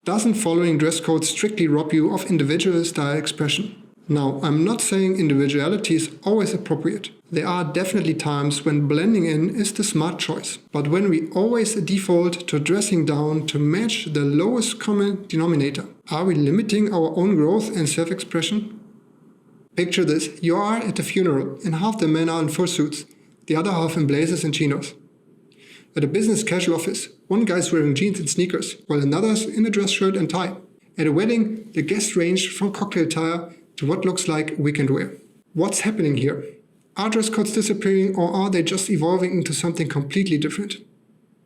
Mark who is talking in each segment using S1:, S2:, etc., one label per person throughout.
S1: Doesn't following dress code strictly rob you of individual style expression? Now, I'm not saying individuality is always appropriate. There are definitely times when blending in is the smart choice. But when we always default to dressing down to match the lowest common denominator, are we limiting our own growth and self-expression? Picture this, you are at a funeral and half the men are in full suits, the other half in blazers and chinos. At a business casual office, one guy's wearing jeans and sneakers, while another's in a dress shirt and tie. At a wedding, the guests ranged from cocktail attire to what looks like weekend wear. What's happening here? Are dress codes disappearing, or are they just evolving into something completely different?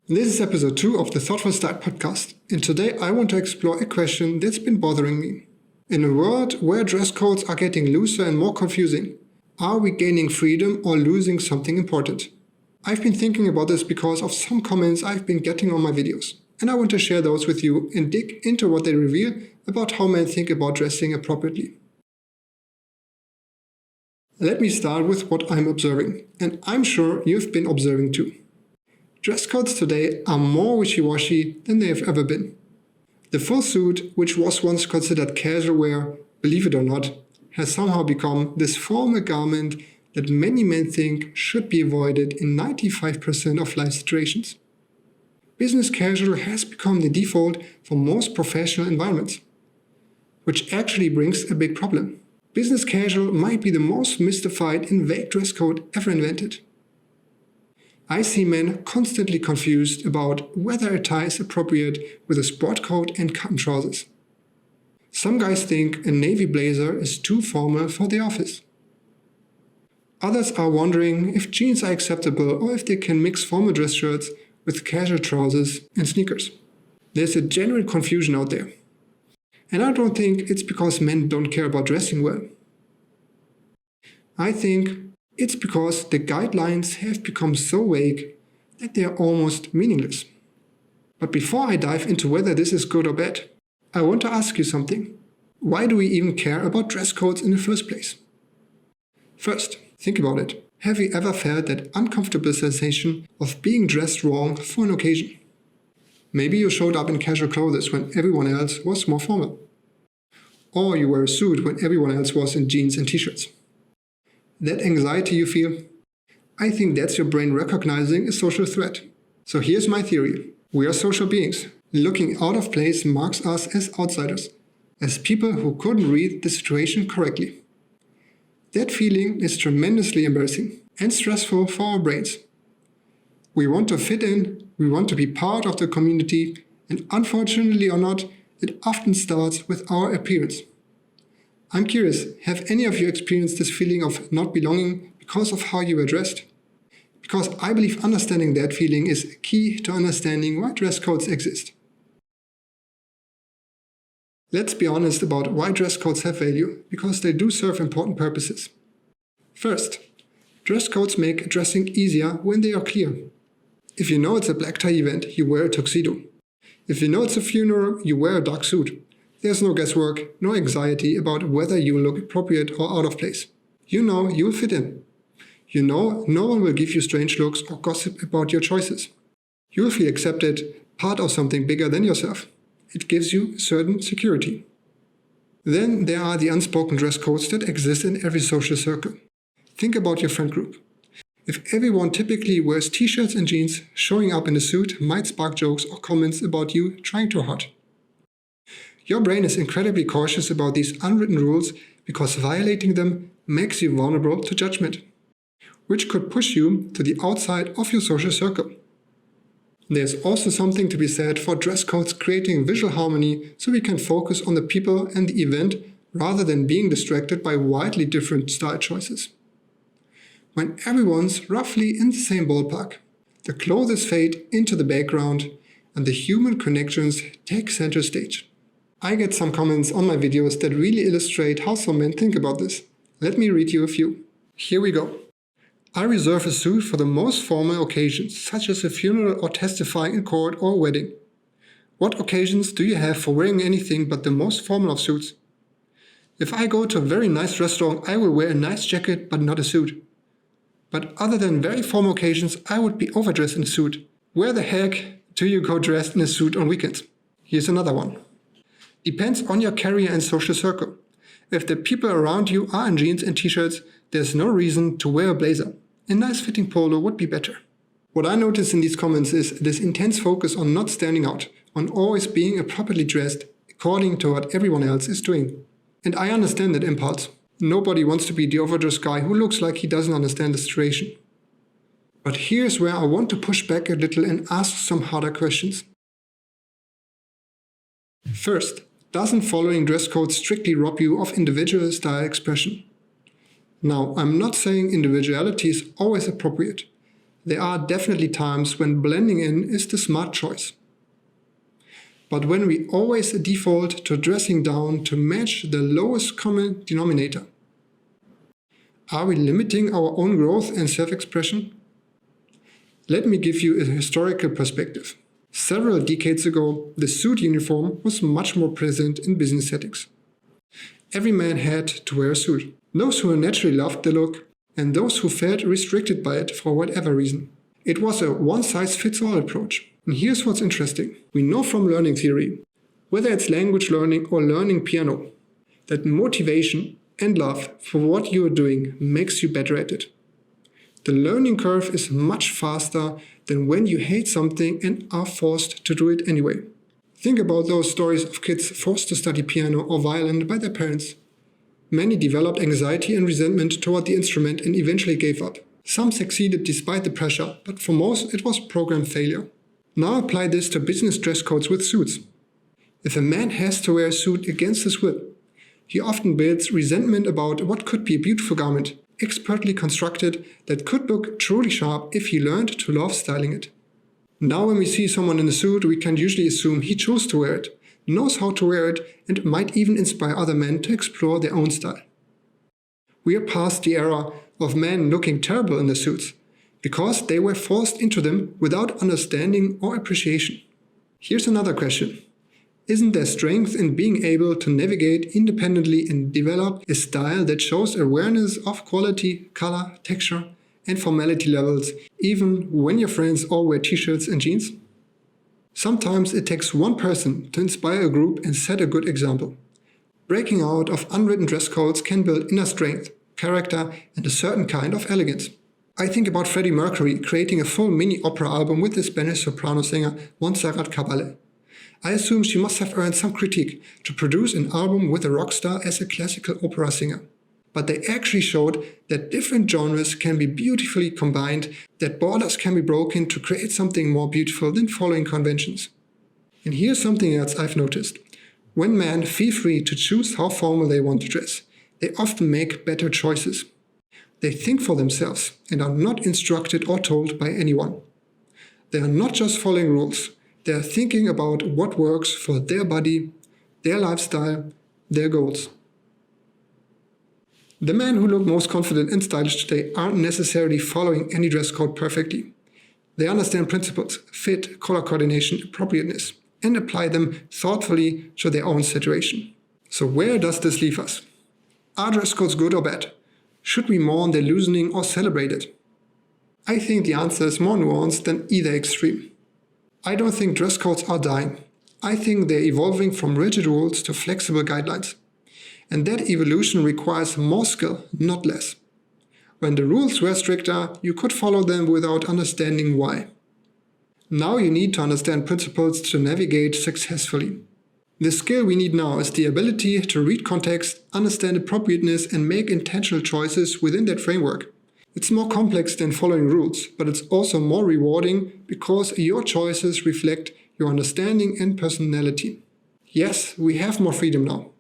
S1: This is episode 2 of the Thoughtful Style podcast, and today I want to explore a question that's been bothering me. In a world where dress codes are getting looser and more confusing, are we gaining freedom or losing something important? I've been thinking about this because of some comments I've been getting on my videos, and I want to share those with you and dig into what they reveal about how men think about dressing appropriately. Let me start with what I'm observing, and I'm sure you've been observing too. Dress codes today are more wishy-washy than they have ever been. The full suit, which was once considered casual wear, believe it or not, has somehow become this formal garment that many men think should be avoided in 95% of life situations. Business casual has become the default for most professional environments, which actually brings a big problem. Business casual might be the most mystified and vague dress code ever invented. I see men constantly confused about whether a tie is appropriate with a sport coat and cotton trousers. Some guys think a navy blazer is too formal for the office. Others are wondering if jeans are acceptable or if they can mix formal dress shirts with casual trousers and sneakers. There's a genuine confusion out there. And I don't think it's because men don't care about dressing well. I think it's because the guidelines have become so vague that they are almost meaningless. But before I dive into whether this is good or bad, I want to ask you something. Why do we even care about dress codes in the first place? First, think about it. Have you ever felt that uncomfortable sensation of being dressed wrong for an occasion? Maybe you showed up in casual clothes when everyone else was more formal. Or you wear a suit when everyone else was in jeans and t-shirts. That anxiety you feel? I think that's your brain recognizing a social threat. So here's my theory. We are social beings. Looking out of place marks us as outsiders, as people who couldn't read the situation correctly. That feeling is tremendously embarrassing and stressful for our brains. We want to fit in, we want to be part of the community, and unfortunately or not, it often starts with our appearance. I'm curious, have any of you experienced this feeling of not belonging because of how you were dressed? Because I believe understanding that feeling is key to understanding why dress codes exist. Let's be honest about why dress codes have value, because they do serve important purposes. First, dress codes make dressing easier when they are clear. If you know it's a black tie event, you wear a tuxedo. If you know it's a funeral, you wear a dark suit. There's no guesswork, no anxiety about whether you look appropriate or out of place. You know you'll fit in. You know no one will give you strange looks or gossip about your choices. You'll feel accepted, part of something bigger than yourself. It gives you certain security. Then there are the unspoken dress codes that exist in every social circle. Think about your friend group. If everyone typically wears t-shirts and jeans, showing up in a suit might spark jokes or comments about you trying too hard. Your brain is incredibly cautious about these unwritten rules because violating them makes you vulnerable to judgment, which could push you to the outside of your social circle. There's also something to be said for dress codes creating visual harmony so we can focus on the people and the event rather than being distracted by widely different style choices. When everyone's roughly in the same ballpark, the clothes fade into the background and the human connections take center stage. I get some comments on my videos that really illustrate how some men think about this. Let me read you a few. Here we go. I reserve a suit for the most formal occasions, such as a funeral or testifying in court or a wedding. What occasions do you have for wearing anything but the most formal of suits? If I go to a very nice restaurant, I will wear a nice jacket but not a suit. But other than very formal occasions, I would be overdressed in a suit. Where the heck do you go dressed in a suit on weekends? Here's another one. Depends on your career and social circle. If the people around you are in jeans and t-shirts, there's no reason to wear a blazer. A nice fitting polo would be better. What I notice in these comments is this intense focus on not standing out, on always being appropriately dressed according to what everyone else is doing. And I understand that impulse. Nobody wants to be the overdressed guy who looks like he doesn't understand the situation. But here's where I want to push back a little and ask some harder questions. First, doesn't following dress codes strictly rob you of individual style expression? Now, I'm not saying individuality is always appropriate. There are definitely times when blending in is the smart choice. But when we always default to dressing down to match the lowest common denominator, are we limiting our own growth and self-expression? Let me give you a historical perspective. Several decades ago, the suit uniform was much more present in business settings. Every man had to wear a suit. Those who naturally loved the look, and those who felt restricted by it for whatever reason. It was a one-size-fits-all approach. And here's what's interesting. We know from learning theory, whether it's language learning or learning piano, that motivation and love for what you are doing makes you better at it. The learning curve is much faster than when you hate something and are forced to do it anyway. Think about those stories of kids forced to study piano or violin by their parents. Many developed anxiety and resentment toward the instrument and eventually gave up. Some succeeded despite the pressure, but for most it was program failure. Now apply this to business dress codes with suits. If a man has to wear a suit against his will, he often builds resentment about what could be a beautiful garment, expertly constructed, that could look truly sharp if he learned to love styling it. Now when we see someone in a suit, we can usually assume he chose to wear it, knows how to wear it, and might even inspire other men to explore their own style. We are past the era of men looking terrible in their suits, because they were forced into them without understanding or appreciation. Here's another question. Isn't there strength in being able to navigate independently and develop a style that shows awareness of quality, color, texture, and formality levels, even when your friends all wear t-shirts and jeans? Sometimes it takes one person to inspire a group and set a good example. Breaking out of unwritten dress codes can build inner strength, character, and a certain kind of elegance. I think about Freddie Mercury creating a full mini-opera album with the Spanish soprano singer Montserrat Caballé. I assume she must have earned some critique to produce an album with a rock star as a classical opera singer. But they actually showed that different genres can be beautifully combined, that borders can be broken to create something more beautiful than following conventions. And here's something else I've noticed. When men feel free to choose how formal they want to dress, they often make better choices. They think for themselves and are not instructed or told by anyone. They are not just following rules, they are thinking about what works for their body, their lifestyle, their goals. The men who look most confident and stylish today aren't necessarily following any dress code perfectly. They understand principles, fit, color coordination, appropriateness, and apply them thoughtfully to their own situation. So where does this leave us? Are dress codes good or bad? Should we mourn their loosening or celebrate it? I think the answer is more nuanced than either extreme. I don't think dress codes are dying. I think they're evolving from rigid rules to flexible guidelines. And that evolution requires more skill, not less. When the rules were stricter, you could follow them without understanding why. Now you need to understand principles to navigate successfully. The skill we need now is the ability to read context, understand appropriateness, and make intentional choices within that framework. It's more complex than following rules, but it's also more rewarding because your choices reflect your understanding and personality. Yes, we have more freedom now.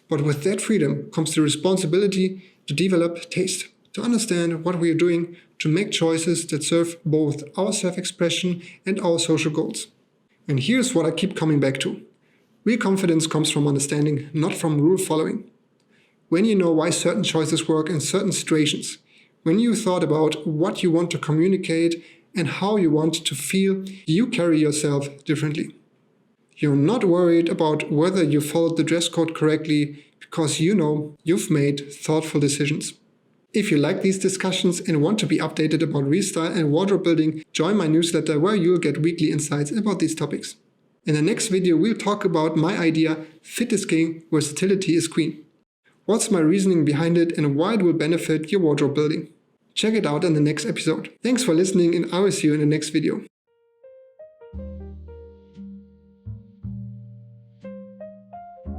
S1: But with that freedom comes the responsibility to develop taste, to understand what we are doing, to make choices that serve both our self-expression and our social goals. And here's what I keep coming back to. Real confidence comes from understanding, not from rule following. When you know why certain choices work in certain situations, when you thought about what you want to communicate and how you want to feel, you carry yourself differently. You're not worried about whether you followed the dress code correctly because you know you've made thoughtful decisions. If you like these discussions and want to be updated about restyle and wardrobe building, join my newsletter where you'll get weekly insights about these topics. In the next video, we'll talk about my idea, fit is king, versatility is queen. What's my reasoning behind it and why it will benefit your wardrobe building? Check it out in the next episode. Thanks for listening and I will see you in the next video.